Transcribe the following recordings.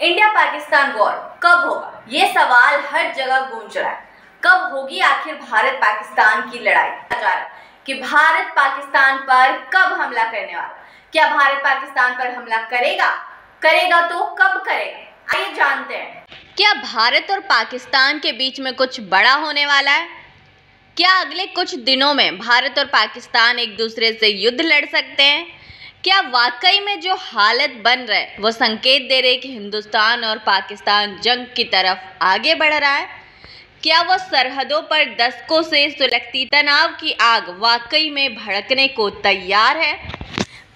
India Pakistan war कब होगा, ये सवाल हर जगह गूंज रहा है। कब होगी आखिर भारत पाकिस्तान की लड़ाई? कि भारत पाकिस्तान पर कब हमला करने वाला? क्या भारत पाकिस्तान पर हमला करेगा तो कब करेगा? आइए जानते हैं। क्या भारत और पाकिस्तान के बीच में कुछ बड़ा होने वाला है? क्या अगले कुछ दिनों में भारत और पाकिस्तान एक दूसरे से युद्ध लड़ सकते हैं? क्या वाकई में जो हालत बन रहा है वो संकेत दे रहे कि हिंदुस्तान और पाकिस्तान जंग की तरफ आगे बढ़ रहा है? क्या वो सरहदों पर दशकों से सुलगती तनाव की आग वाकई में भड़कने को तैयार है?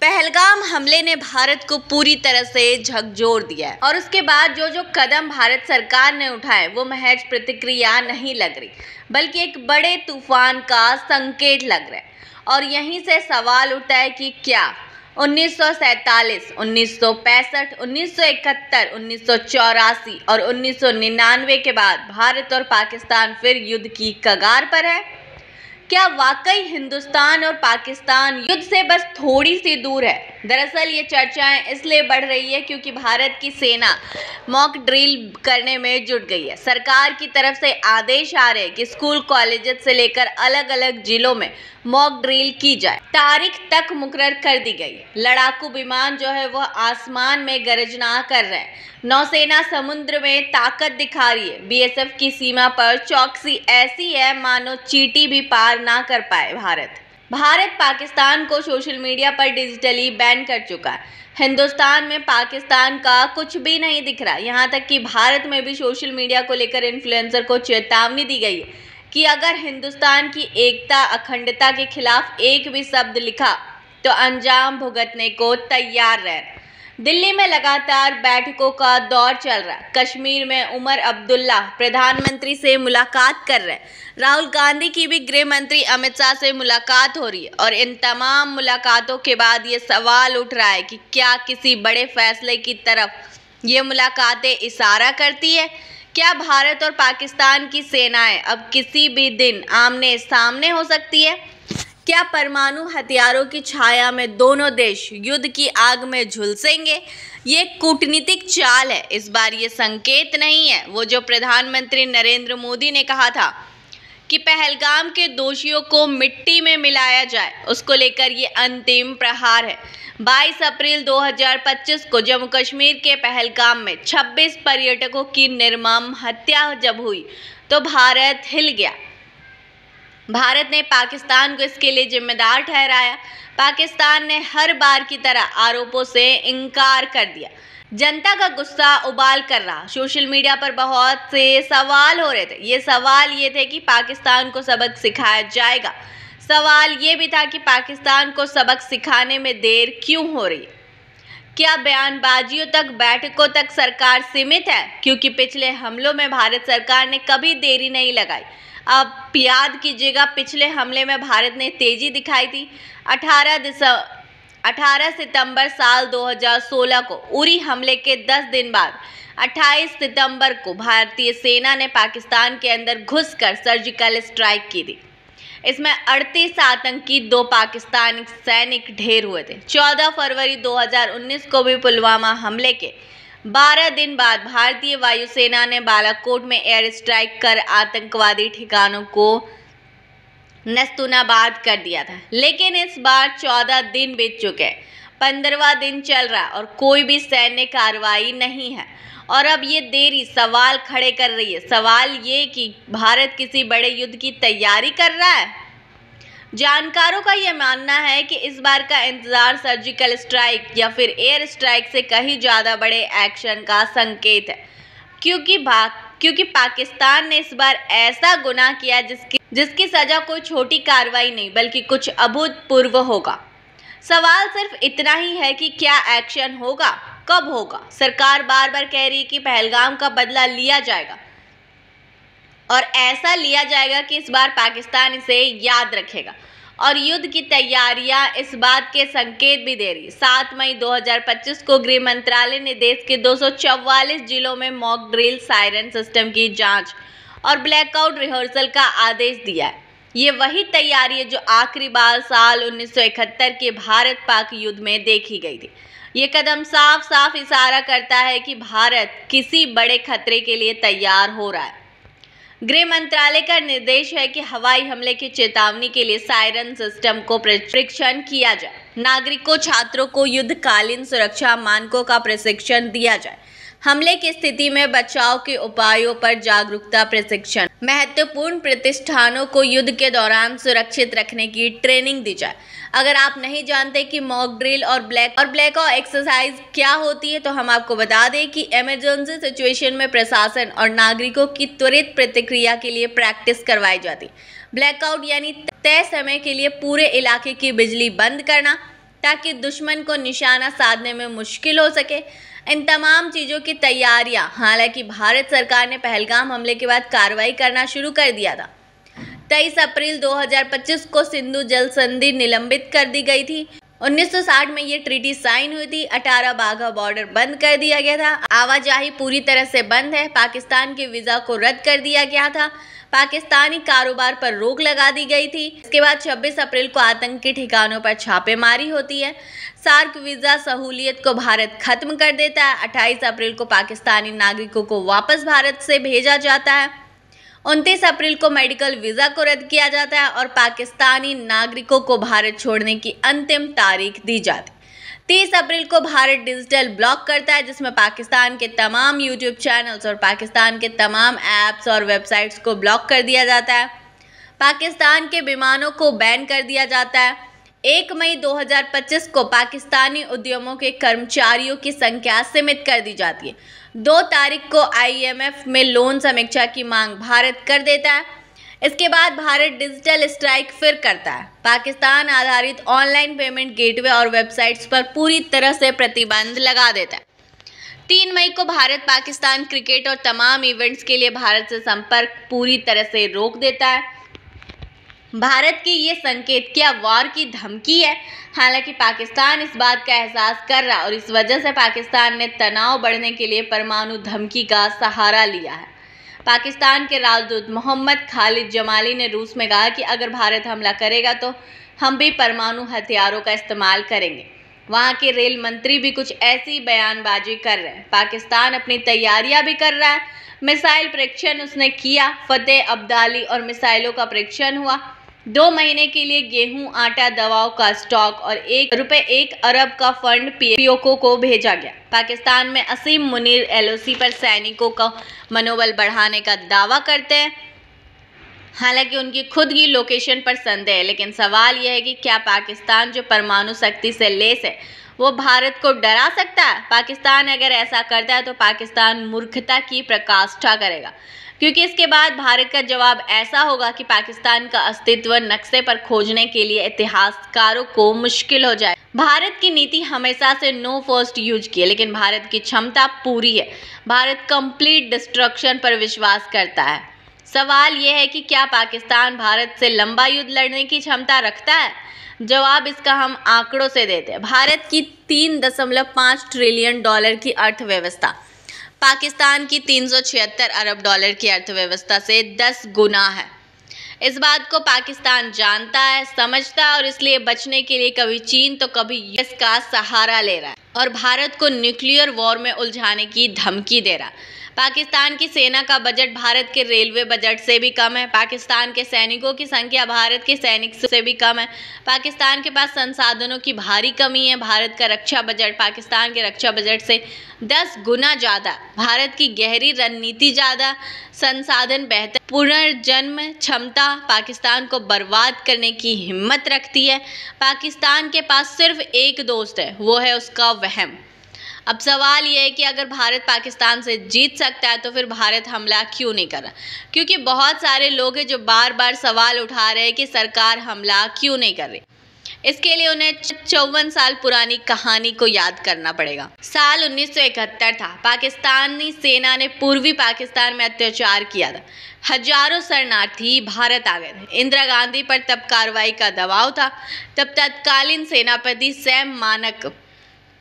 पहलगाम हमले ने भारत को पूरी तरह से झकझोर दिया है और उसके बाद जो कदम भारत सरकार ने उठाए वो महज प्रतिक्रिया नहीं लग रही, बल्कि एक बड़े तूफान का संकेत लग रहा है। और यहीं से सवाल उठता है कि क्या 1947, 1965, 1971, 1984 और 1999 के बाद भारत और पाकिस्तान फिर युद्ध की कगार पर है? क्या वाकई हिंदुस्तान और पाकिस्तान युद्ध से बस थोड़ी सी दूर है? दरअसल ये चर्चाएं इसलिए बढ़ रही है क्योंकि भारत की सेना मॉक ड्रिल करने में जुट गई है। सरकार की तरफ से आदेश आ रहे हैं कि स्कूल, कॉलेज से लेकर अलग अलग जिलों में मॉक ड्रिल की जाए। तारीख तक मुकर्रर कर दी गई। लड़ाकू विमान जो है वह आसमान में गरजना कर रहे हैं। नौसेना समुद्र में ताकत दिखा रही है। बीएसएफ की सीमा पर चौकसी ऐसी है मानो चींटी भी पार ना कर पाए। भारत पाकिस्तान को सोशल मीडिया पर डिजिटली बैन कर चुका है। हिंदुस्तान में पाकिस्तान का कुछ भी नहीं दिख रहा। यहाँ तक कि भारत में भी सोशल मीडिया को लेकर इन्फ्लुएंसर को चेतावनी दी गई है कि अगर हिंदुस्तान की एकता, अखंडता के खिलाफ एक भी शब्द लिखा तो अंजाम भुगतने को तैयार रहना। दिल्ली में लगातार बैठकों का दौर चल रहा है। कश्मीर में उमर अब्दुल्ला प्रधानमंत्री से मुलाकात कर रहे हैं। राहुल गांधी की भी गृह मंत्री अमित शाह से मुलाकात हो रही है और इन तमाम मुलाकातों के बाद ये सवाल उठ रहा है कि क्या किसी बड़े फैसले की तरफ ये मुलाकातें इशारा करती है? क्या भारत और पाकिस्तान की सेनाएं अब किसी भी दिन आमने सामने हो सकती है? क्या परमाणु हथियारों की छाया में दोनों देश युद्ध की आग में झुलसेंगे? ये कूटनीतिक चाल है। इस बार ये संकेत नहीं है वो जो प्रधानमंत्री नरेंद्र मोदी ने कहा था कि पहलगाम के दोषियों को मिट्टी में मिलाया जाए, उसको लेकर ये अंतिम प्रहार है। 22 अप्रैल 2025 को जम्मू कश्मीर के पहलगाम में 26 पर्यटकों की निर्मम हत्या जब हुई तो भारत हिल गया। भारत ने पाकिस्तान को इसके लिए जिम्मेदार ठहराया। पाकिस्तान ने हर बार की तरह आरोपों से इनकार कर दिया। जनता का गुस्सा उबाल कर रहा। सोशल मीडिया पर बहुत से सवाल हो रहे थे। ये सवाल ये थे कि पाकिस्तान को सबक सिखाया जाएगा। सवाल ये भी था कि पाकिस्तान को सबक सिखाने में देर क्यों हो रही है? क्या बयानबाजियों तक, बैठकों तक सरकार सीमित है? क्योंकि पिछले हमलों में भारत सरकार ने कभी देरी नहीं लगाई। अब याद कीजिएगा, पिछले हमले में भारत ने तेजी दिखाई थी। 18 सितंबर साल 2016 को उरी हमले के 10 दिन बाद 28 सितंबर को भारतीय सेना ने पाकिस्तान के अंदर घुसकर सर्जिकल स्ट्राइक की थी। इसमें 38 आतंकी, 2 पाकिस्तानी सैनिक ढेर हुए थे। 14 फरवरी 2019 को भी पुलवामा हमले के 12 दिन बाद भारतीय वायुसेना ने बालाकोट में एयर स्ट्राइक कर आतंकवादी ठिकानों को नस्तूनाबाद कर दिया था। लेकिन इस बार 14 दिन बीत चुके हैं, 15वां दिन चल रहा और कोई भी सैन्य कार्रवाई नहीं है। और अब ये देरी सवाल खड़े कर रही है। सवाल ये कि भारत किसी बड़े युद्ध की तैयारी कर रहा है। जानकारों का यह मानना है कि इस बार का इंतजार सर्जिकल स्ट्राइक या फिर एयर स्ट्राइक से कहीं ज़्यादा बड़े एक्शन का संकेत है, क्योंकि पाकिस्तान ने इस बार ऐसा गुनाह किया जिसकी सजा कोई छोटी कार्रवाई नहीं बल्कि कुछ अभूतपूर्व होगा। सवाल सिर्फ इतना ही है कि क्या एक्शन होगा, कब होगा? सरकार बार बार कह रही है कि पहलगाम का बदला लिया जाएगा और ऐसा लिया जाएगा कि इस बार पाकिस्तान इसे याद रखेगा। और युद्ध की तैयारियां इस बात के संकेत भी दे रही। 7 मई 2025 को गृह मंत्रालय ने देश के 244 जिलों में मॉक ड्रिल, सायरन सिस्टम की जांच और ब्लैकआउट रिहर्सल का आदेश दिया है। ये वही तैयारी है जो आखिरी बार साल 1971 के भारत पाक युद्ध में देखी गई थी। ये कदम साफ साफ इशारा करता है कि भारत किसी बड़े खतरे के लिए तैयार हो रहा है। गृह मंत्रालय का निर्देश है कि हवाई हमले की चेतावनी के लिए सायरन सिस्टम को परीक्षण किया जाए। नागरिकों, छात्रों को युद्धकालीन सुरक्षा मानकों का प्रशिक्षण दिया जाए। हमले की स्थिति में बचाव के उपायों पर जागरूकता प्रशिक्षण। महत्वपूर्ण प्रतिष्ठानों को युद्ध के दौरान सुरक्षित रखने की ट्रेनिंग दी जाए। अगर आप नहीं जानते कि मॉक ड्रिल और ब्लैक आउट एक्सरसाइज क्या होती है, तो हम आपको बता दें कि इमरजेंसी सिचुएशन में प्रशासन और नागरिकों की त्वरित प्रतिक्रिया के लिए प्रैक्टिस करवाई जाती। ब्लैकआउट यानी तय समय के लिए पूरे इलाके की बिजली बंद करना, ताकि दुश्मन को निशाना साधने में मुश्किल हो सके। इन तमाम चीज़ों की तैयारियां, हालांकि भारत सरकार ने पहलगाम हमले के बाद कार्रवाई करना शुरू कर दिया था। 23 अप्रैल 2025 को सिंधु जल संधि निलंबित कर दी गई थी। 1960 में ये ट्रीटी साइन हुई थी। 18 बाघा बॉर्डर बंद कर दिया गया था। आवाजाही पूरी तरह से बंद है। पाकिस्तान के वीज़ा को रद्द कर दिया गया था। पाकिस्तानी कारोबार पर रोक लगा दी गई थी। इसके बाद 26 अप्रैल को आतंकी ठिकानों पर छापेमारी होती है। सार्क वीज़ा सहूलियत को भारत खत्म कर देता है। 28 अप्रैल को पाकिस्तानी नागरिकों को वापस भारत से भेजा जाता है। 29 अप्रैल को मेडिकल वीज़ा को रद्द किया जाता है और पाकिस्तानी नागरिकों को भारत छोड़ने की अंतिम तारीख दी जाती है। 30 अप्रैल को भारत डिजिटल ब्लॉक करता है, जिसमें पाकिस्तान के तमाम यूट्यूब चैनल्स और पाकिस्तान के तमाम ऐप्स और वेबसाइट्स को ब्लॉक कर दिया जाता है। पाकिस्तान के विमानों को बैन कर दिया जाता है। 1 मई 2025 को पाकिस्तानी उद्यमों के कर्मचारियों की संख्या सीमित कर दी जाती है। 2 तारीख को IMF में लोन समीक्षा की मांग भारत कर देता है। इसके बाद भारत डिजिटल स्ट्राइक फिर करता है। पाकिस्तान आधारित ऑनलाइन पेमेंट गेटवे और वेबसाइट्स पर पूरी तरह से प्रतिबंध लगा देता है। 3 मई को भारत पाकिस्तान क्रिकेट और तमाम इवेंट्स के लिए भारत से संपर्क पूरी तरह से रोक देता है। भारत की ये संकेत क्या वार की धमकी है? हालांकि पाकिस्तान इस बात का एहसास कर रहा है और इस वजह से पाकिस्तान ने तनाव बढ़ने के लिए परमाणु धमकी का सहारा लिया है। पाकिस्तान के राजदूत मोहम्मद खालिद जमाली ने रूस में कहा कि अगर भारत हमला करेगा तो हम भी परमाणु हथियारों का इस्तेमाल करेंगे। वहाँ के रेल मंत्री भी कुछ ऐसी बयानबाजी कर रहे हैं। पाकिस्तान अपनी तैयारियां भी कर रहा है। मिसाइल परीक्षण उसने किया। फतेह अब्दाली और मिसाइलों का परीक्षण हुआ। 2 महीने के लिए गेहूं, आटा, दवाओं का स्टॉक और ₹1 अरब का फंड POK को भेजा गया। पाकिस्तान में असीम मुनीर LOC पर सैनिकों का मनोबल बढ़ाने का दावा करते हैं। हालांकि उनकी खुद की लोकेशन पर संदेह है, लेकिन सवाल यह है कि क्या पाकिस्तान जो परमाणु शक्ति से लैस है वो भारत को डरा सकता है? पाकिस्तान अगर ऐसा करता है तो पाकिस्तान मूर्खता की पराकाष्ठा करेगा, क्योंकि इसके बाद भारत का जवाब ऐसा होगा कि पाकिस्तान का अस्तित्व नक्शे पर खोजने के लिए इतिहासकारों को मुश्किल हो जाए। भारत की नीति हमेशा से नो फर्स्ट यूज की है, लेकिन भारत की क्षमता पूरी है। भारत कंप्लीट डिस्ट्रक्शन पर विश्वास करता है। सवाल यह है कि क्या पाकिस्तान भारत से लंबा युद्ध लड़ने की क्षमता रखता है? जवाब इसका हम आंकड़ों से देते हैं। भारत की $3.5 ट्रिलियन की अर्थव्यवस्था पाकिस्तान की $376 अरब की अर्थव्यवस्था से 10 गुना है। इस बात को पाकिस्तान जानता है, समझता है और इसलिए बचने के लिए कभी चीन तो कभी US का सहारा ले रहा है और भारत को न्यूक्लियर वॉर में उलझाने की धमकी दे रहा है। पाकिस्तान की सेना का बजट भारत के रेलवे बजट से भी कम है। पाकिस्तान के सैनिकों की संख्या भारत के सैनिक से भी कम है। पाकिस्तान के पास संसाधनों की भारी कमी है। भारत का रक्षा बजट पाकिस्तान के रक्षा बजट से 10 गुना ज़्यादा। भारत की गहरी रणनीति ज़्यादा, संसाधन बेहतर, पुनर्जन्म क्षमता पाकिस्तान को बर्बाद करने की हिम्मत रखती है। पाकिस्तान के पास सिर्फ एक दोस्त है, वो है उसका वहम। अब सवाल यह है कि अगर भारत पाकिस्तान से जीत सकता है तो फिर भारत हमला क्यों नहीं कर रहा? क्योंकि बहुत सारे लोग हैं जो बार बार सवाल उठा रहे हैं कि सरकार हमला क्यों नहीं कर रही। इसके लिए उन्हें 54 साल पुरानी कहानी को याद करना पड़ेगा। साल 1971 था। पाकिस्तानी सेना ने पूर्वी पाकिस्तान में अत्याचार किया था। हजारों शरणार्थी भारत आ गए थे। इंदिरा गांधी पर तब कार्रवाई का दबाव था। तब तत्कालीन सेनापति सैम मानक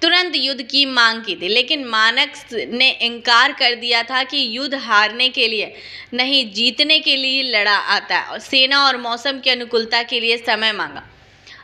तुरंत युद्ध की मांग की थी, लेकिन मानक ने इनकार कर दिया था कि युद्ध हारने के लिए नहीं, जीतने के लिए लड़ा आता है और सेना और मौसम की अनुकूलता के लिए समय मांगा।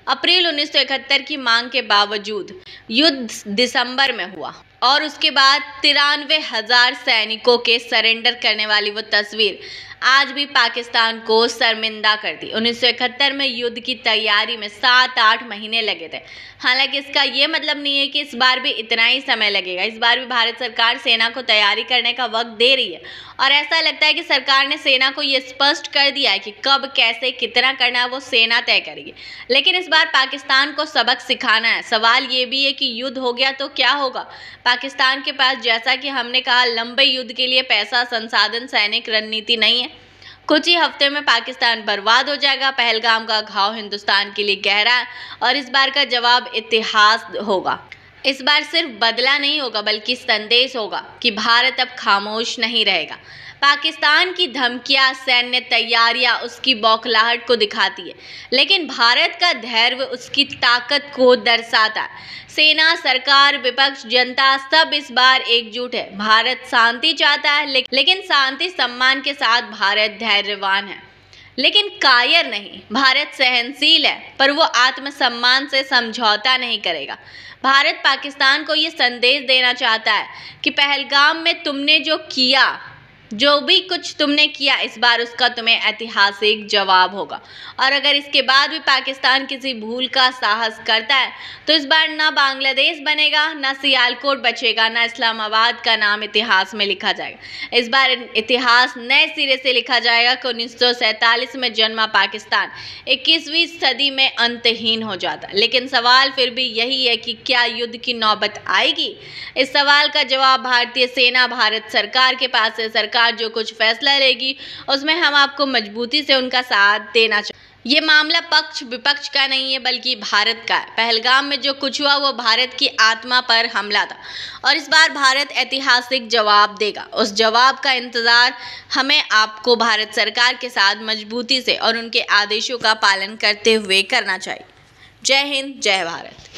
अप्रैल 1971 की मांग के बावजूद युद्ध दिसंबर में हुआ और उसके बाद 93,000 सैनिकों के सरेंडर करने वाली वो तस्वीर आज भी पाकिस्तान को शर्मिंदा करती। 1971 में युद्ध की तैयारी में 7-8 महीने लगे थे। हालांकि इसका ये मतलब नहीं है कि इस बार भी इतना ही समय लगेगा। इस बार भी भारत सरकार सेना को तैयारी करने का वक्त दे रही है और ऐसा लगता है कि सरकार ने सेना को ये स्पष्ट कर दिया है कि कब, कैसे, कितना करना है वो सेना तय करेगी। लेकिन इस बार पाकिस्तान को सबक सिखाना है। सवाल ये भी है कि युद्ध हो गया तो क्या होगा। पाकिस्तान के पास, जैसा कि हमने कहा, लंबे युद्ध के लिए पैसा, संसाधन, सैनिक रणनीति नहीं है। कुछ ही हफ्ते में पाकिस्तान बर्बाद हो जाएगा। पहलगाम का घाव हिंदुस्तान के लिए गहरा है और इस बार का जवाब इतिहास होगा। इस बार सिर्फ बदला नहीं होगा बल्कि संदेश होगा कि भारत अब खामोश नहीं रहेगा। पाकिस्तान की धमकियां, सैन्य तैयारियां उसकी बौखलाहट को दिखाती है, लेकिन भारत का धैर्य उसकी ताकत को दर्शाता है। सेना, सरकार, विपक्ष, जनता सब इस बार एकजुट है। भारत शांति चाहता है, लेकिन शांति सम्मान के साथ भारत धैर्यवान है, लेकिन कायर नहीं। भारत सहनशील है, पर वो आत्मसम्मान से समझौता नहीं करेगा। भारत पाकिस्तान को ये संदेश देना चाहता है कि पहलगाम में तुमने जो किया, जो भी कुछ तुमने किया, इस बार उसका तुम्हें ऐतिहासिक जवाब होगा। और अगर इसके बाद भी पाकिस्तान किसी भूल का साहस करता है तो इस बार ना बांग्लादेश बनेगा, ना सियालकोट बचेगा, ना इस्लामाबाद का नाम इतिहास में लिखा जाएगा। इस बार इतिहास नए सिरे से लिखा जाएगा कि 1947 में जन्मा पाकिस्तान 21वीं सदी में अंतहीन हो जाता। लेकिन सवाल फिर भी यही है कि क्या युद्ध की नौबत आएगी? इस सवाल का जवाब भारतीय सेना, भारत सरकार के पास है। सरकार जो कुछ फैसला लेगी उसमें हम आपको मजबूती से उनका साथ देना चाहिए। ये मामला पक्ष विपक्ष का नहीं है बल्कि भारत का है। पहलगाम में जो कुछ हुआ वो भारत की आत्मा पर हमला था और इस बार भारत ऐतिहासिक जवाब देगा। उस जवाब का इंतजार हमें आपको भारत सरकार के साथ मजबूती से और उनके आदेशों का पालन करते हुए करना चाहिए। जय हिंद, जय भारत।